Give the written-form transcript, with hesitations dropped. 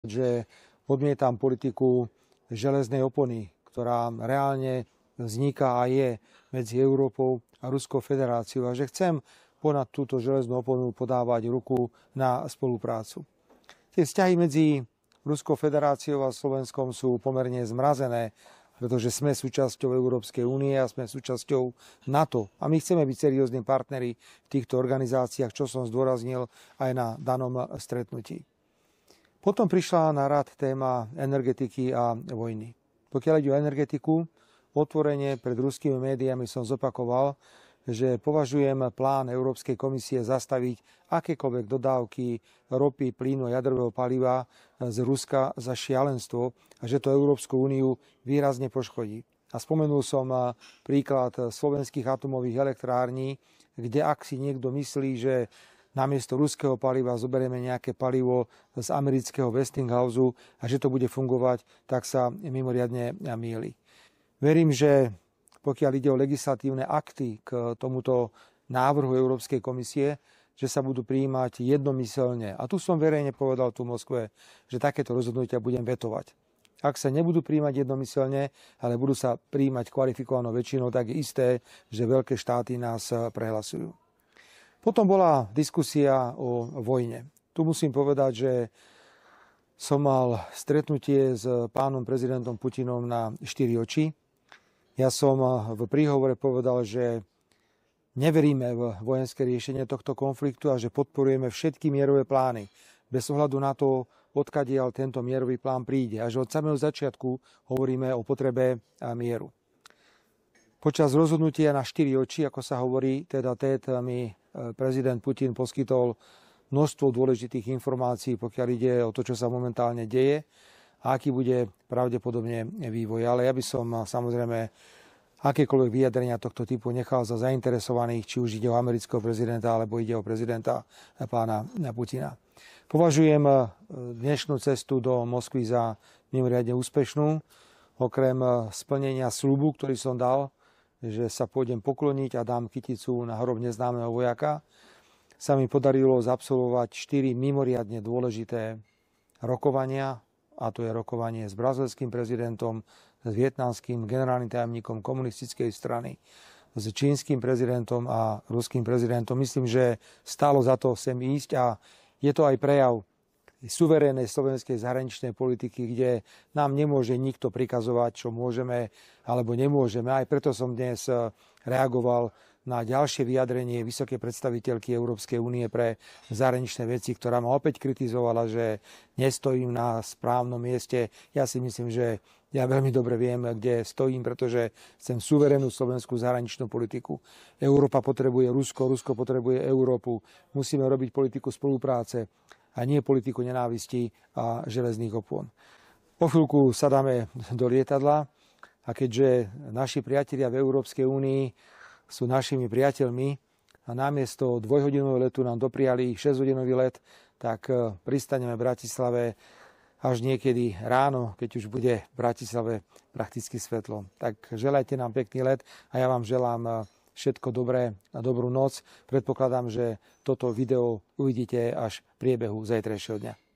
že odmietam politiku železnej opony, ktorá reálne vzniká a je medzi Európou a Ruskou federáciou a že chcem ponad túto železnú oponu podávať ruku na spoluprácu. Tie vzťahy medzi Ruskou federáciou a Slovenskom sú pomerne zmrazené, pretože sme súčasťou Európskej únie a sme súčasťou NATO. A my chceme byť seriózni partneri v týchto organizáciách, čo som zdôraznil aj na danom stretnutí. Potom prišla na rad téma energetiky a vojny. Pokiaľ ide o energetiku, otvorene pred ruskými médiami som zopakoval, že považujem plán Európskej komisie zastaviť akékoľvek dodávky ropy, plynu a jadrového paliva z Ruska za šialenstvo a že to Európsku úniu výrazne poškodí. A spomenul som príklad slovenských atomových elektrární, kde ak si niekto myslí, že namiesto ruského paliva zoberieme nejaké palivo z amerického Westinghouse a že to bude fungovať, tak sa mimoriadne mýli. Verím, že pokiaľ ide o legislatívne akty k tomuto návrhu Európskej komisie, že sa budú prijímať jednomyseľne. A tu som verejne povedal tu v Moskve, že takéto rozhodnutia budem vetovať. Ak sa nebudú prijímať jednomyseľne, ale budú sa prijímať kvalifikovanou väčšinou, tak je isté, že veľké štáty nás prehlasujú. Potom bola diskusia o vojne. Tu musím povedať, že som mal stretnutie s pánom prezidentom Putinom na 4 oči. Ja som v príhovore povedal, že neveríme v vojenské riešenie tohto konfliktu a že podporujeme všetky mierové plány, bez ohľadu na to, odkiaľ tento mierový plán príde. A že od samého začiatku hovoríme o potrebe mieru. Počas rozhodnutia na 4 oči, ako sa hovorí, mi prezident Putin poskytol množstvo dôležitých informácií, pokiaľ ide o to, čo sa momentálne deje a aký bude pravdepodobne vývoj. Ale ja by som samozrejme akékoľvek vyjadrenia tohto typu nechal za zainteresovaných, či už ide o amerického prezidenta, alebo ide o prezidenta pána Putina. Považujem dnešnú cestu do Moskvy za mimoriadne úspešnú. Okrem splnenia sľubu, ktorý som dal, že sa pôjdem pokloniť a dám kyticu na hrob neznámeho vojaka, sa mi podarilo zabsolvovať 4 mimoriadne dôležité rokovania, a to je rokovanie s brazílskym prezidentom, s vietnamským generálnym tajomníkom komunistickej strany, s čínskym prezidentom a ruským prezidentom. Myslím, že stálo za to sem ísť a je to aj prejav suverénnej slovenskej zahraničnej politiky, kde nám nemôže nikto prikazovať, čo môžeme alebo nemôžeme. Aj preto som dnes reagoval na ďalšie vyjadrenie vysokej predstaviteľky Európskej únie pre zahraničné veci, ktorá ma opäť kritizovala, že nestojím na správnom mieste. Ja si myslím, že ja veľmi dobre viem, kde stojím, pretože chcem suverénnu slovenskú zahraničnú politiku. Európa potrebuje Rusko, Rusko potrebuje Európu. Musíme robiť politiku spolupráce a nie politiku nenávisti a železných opon. Po chvíľku sadáme do lietadla a keďže naši priatelia v Európskej únii sú našimi priateľmi a namiesto 2-hodinového letu nám dopriali 6-hodinový let, tak pristaneme v Bratislave až niekedy ráno, keď už bude v Bratislave prakticky svetlo. Tak želajte nám pekný let a ja vám želám všetko dobré a dobrú noc. Predpokladám, že toto video uvidíte až v priebehu zajtrajšieho dňa.